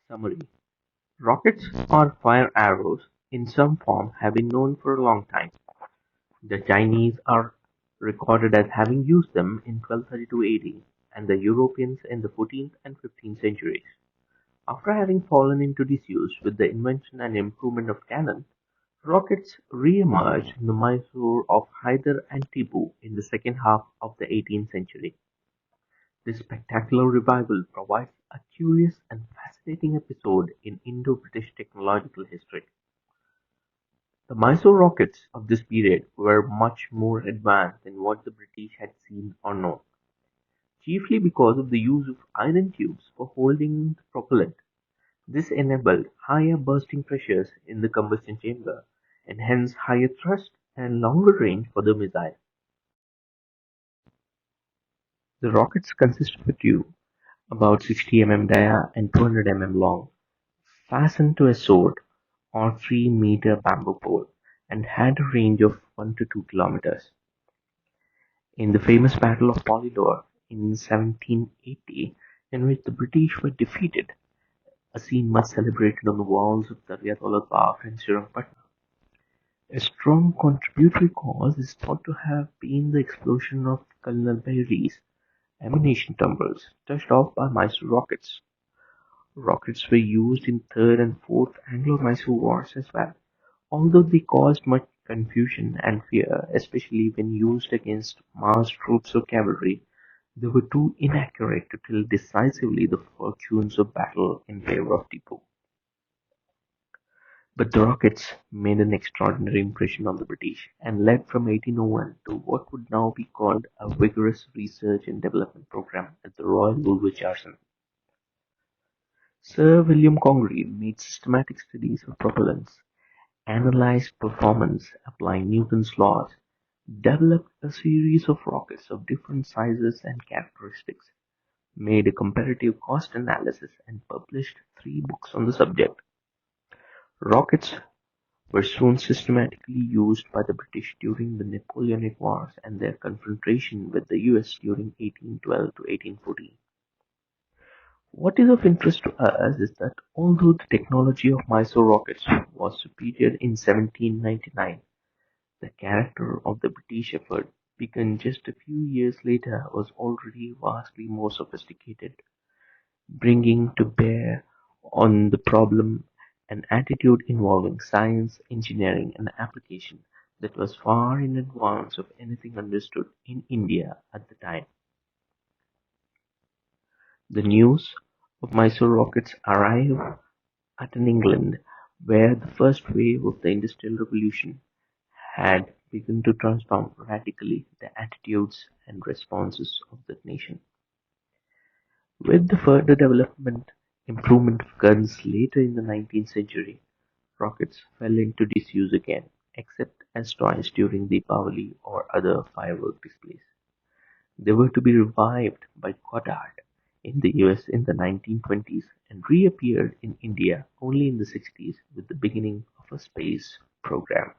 Summary: rockets or fire arrows in some form have been known for a long time. The Chinese are recorded as having used them in 1232 AD, and the Europeans in the 14th and 15th centuries. After having fallen into disuse with the invention and improvement of cannon, rockets re-emerged in the Mysore of Hyder and Tipu in the second half of the 18th century. This spectacular revival provides a curious and fascinating episode in Indo-British technological history. The Mysore rockets of this period were much more advanced than what the British had seen or known, chiefly because of the use of iron tubes for holding the propellant. This enabled higher bursting pressures in the combustion chamber, and hence higher thrust and longer range for the missile. The rockets consist of a tube, about 60 mm dia and 200 mm long, fastened to a sword or 3-meter bamboo pole, and had a range of 1 to 2 kilometers. In the famous Battle of Polydor in 1780, in which the British were defeated, a scene much celebrated on the walls of the Riyadh Park in Srirangpatna. A strong contributory cause is thought to have been the explosion of Colonel Bailey's ammunition tumbrels touched off by Mysore rockets. Rockets were used in Third and Fourth Anglo-Mysore Wars as well, although they caused much confusion and fear, especially when used against massed troops or cavalry. They were too inaccurate to tell decisively the fortunes of battle in favor of Tipu. But the rockets made an extraordinary impression on the British, and led from 1801 to what would now be called a vigorous research and development program at the Royal Woolwich Arsenal. Sir William Congreve made systematic studies of propellants, analyzed performance applying Newton's laws, developed a series of rockets of different sizes and characteristics, made a comparative cost analysis, and published 3 books on the subject. Rockets were soon systematically used by the British during the Napoleonic Wars and their confrontation with the US during 1812 to 1814. What is of interest to us is that although the technology of Mysore rockets was superior in 1799, the character of the British effort, begun just a few years later, was already vastly more sophisticated, bringing to bear on the problem an attitude involving science, engineering, and application that was far in advance of anything understood in India at the time. The news of Mysore rockets arrived at an England where the first wave of the Industrial Revolution had begun to transform radically the attitudes and responses of that nation. With the further improvement of guns later in the 19th century, rockets fell into disuse again, except as toys during Deepavali or other firework displays. They were to be revived by Goddard in the US in the 1920s and reappeared in India only in the 60s with the beginning of a space program.